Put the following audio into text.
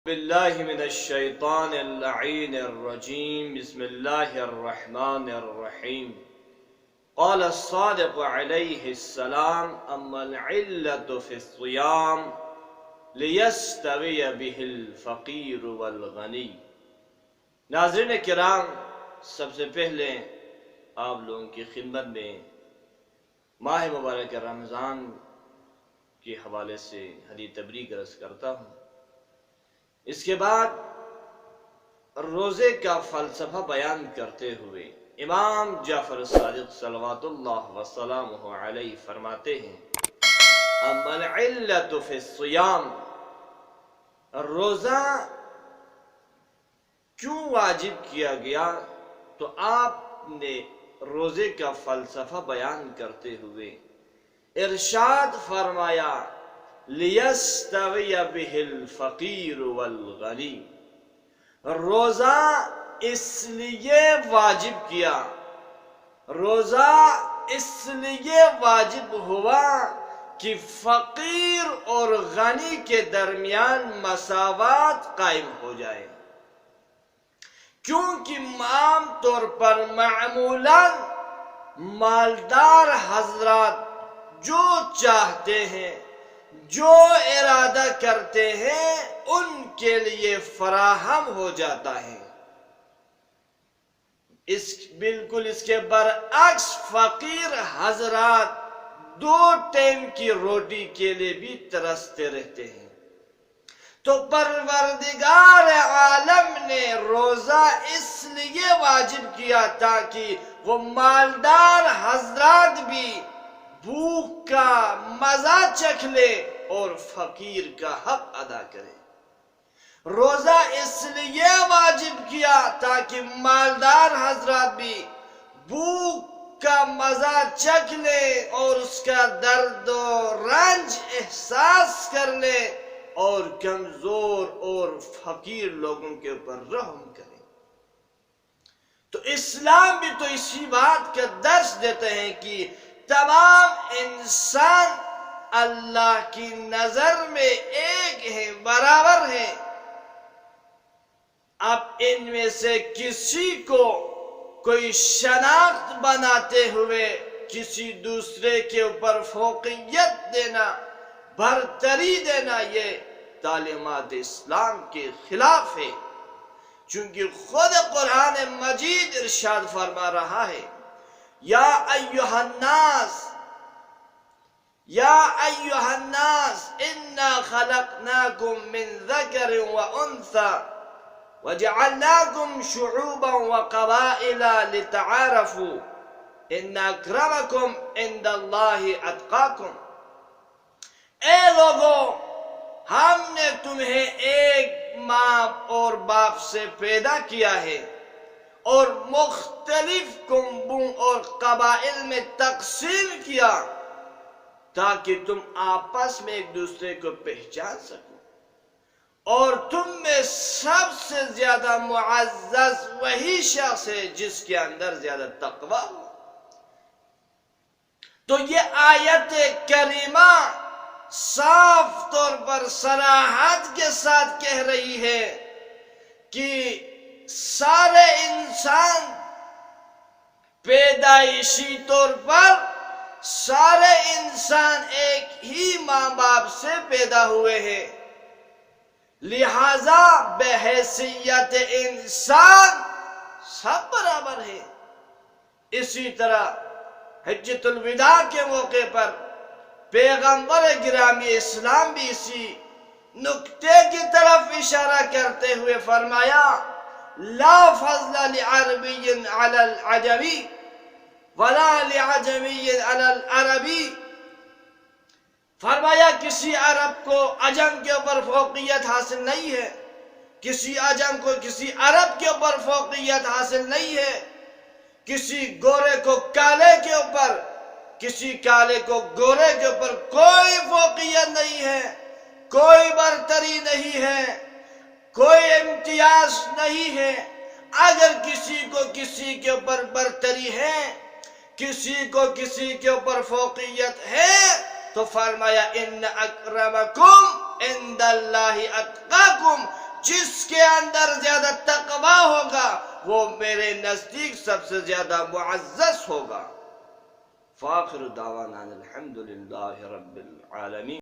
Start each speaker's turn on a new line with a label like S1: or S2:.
S1: باللہ من الشیطان اللعین الرجیم بسم اللہ الرحمن الرحیم قال الصادق علیہ السلام اما العلت فی الصیام لیستوی به الفقیر والغنی۔ ناظرین کرام، سب سے پہلے آپ لوگوں کی خدمت میں ماہ مبارک رمضان کے حوالے سے حدیث تبریک عرض کرتا ہوں۔ اس کے بعد روزے کا فلسفہ بیان کرتے ہوئے امام جعفر صادق صلوات اللہ وسلامہ علیہ فرماتے ہیں اما العلت فی الصیام، روزہ کیوں واجب کیا گیا؟ تو آپ نے روزے کا فلسفہ بیان کرتے ہوئے ارشاد فرمایا لیستوی به الفقیر والغنی۔ روزہ اس لیے واجب کیا، روزہ اس لیے واجب ہوا کہ فقیر اور غنی کے درمیان مساوات قائم ہو جائے، کیونکہ عام طور پر معمولاً مالدار حضرات جو چاہتے ہیں، جو ارادہ کرتے ہیں، ان کے لیے فراہم ہو جاتا ہے۔ بالکل اس کے برعکس فقیر حضرات دو ٹائم کی روٹی کے لیے بھی ترستے رہتے ہیں۔ تو پروردگار عالم نے روزہ اس لیے واجب کیا تاکہ وہ مالدار حضرات بھی بھوک کا مزہ چکھ لے اور فقیر کا حق ادا کرے۔ روزہ اس لیے واجب کیا تاکہ مالدار حضرات بھی بھوک کا مزہ چکھ لے اور اس کا درد و رنج احساس کر لے اور کمزور اور فقیر لوگوں کے اوپر رحم کرے۔ تو اسلام بھی تو اسی بات کا درس دیتے ہیں کہ تمام انسان اللہ کی نظر میں ایک ہیں، برابر ہیں۔ اب ان میں سے کسی کو کوئی شناخت بناتے ہوئے کسی دوسرے کے اوپر فوقیت دینا، برتری دینا، یہ تعلیمات اسلام کے خلاف ہے، چونکہ خود قرآن مجید ارشاد فرما رہا ہے یا ایھا الناس انا خلقناکم من ذکر و انثی وجعلناکم شعوبا وقبائل لتعارفوا ان اکرمکم عند اللہ اتقاکم۔ اے لوگوں، ہم نے تمہیں ایک ماں اور باپ سے پیدا کیا ہے اور مختلف قوموں اور قبائل میں تقسیم کیا تاکہ تم آپس میں ایک دوسرے کو پہچان سکو، اور تم میں سب سے زیادہ معزز وہی شخص ہے جس کے اندر زیادہ تقوی ہو۔ تو یہ آیت کریمہ صاف طور پر صراحت کے ساتھ کہہ رہی ہے کہ سارے انسان پیدائشی طور پر سارے انسان ایک ہی ماں باپ سے پیدا ہوئے ہیں، لہذا بحیثیت انسان سب برابر ہے۔ اسی طرح حجۃ الوداع کے موقع پر پیغمبر گرامی اسلام بھی اسی نکتے کی طرف اشارہ کرتے ہوئے فرمایا لا فضل لعربی علی العجمی ولا لعجمی علی العربی۔ فرمایا کسی عرب کو عجم کے اوپر فوقیت حاصل نہیں ہے، کسی عجم کو کسی عرب کے اوپر فوقیت حاصل نہیں ہے، کسی گورے کو کالے کے اوپر، کسی کالے کو گورے کے اوپر کوئی فوقیت نہیں ہے، کوئی برتری نہیں ہے، کوئی امتیاز نہیں ہے۔ اگر کسی کو کسی کے اوپر برتری ہے، کسی کو کسی کے اوپر فوقیت ہے، تو فرمایا ان اکرمکم عند اللہ اتقاکم، جس کے اندر زیادہ تقوی ہوگا وہ میرے نزدیک سب سے زیادہ معزز ہوگا. فآخر دعوانا الحمدللہ رب العالمین.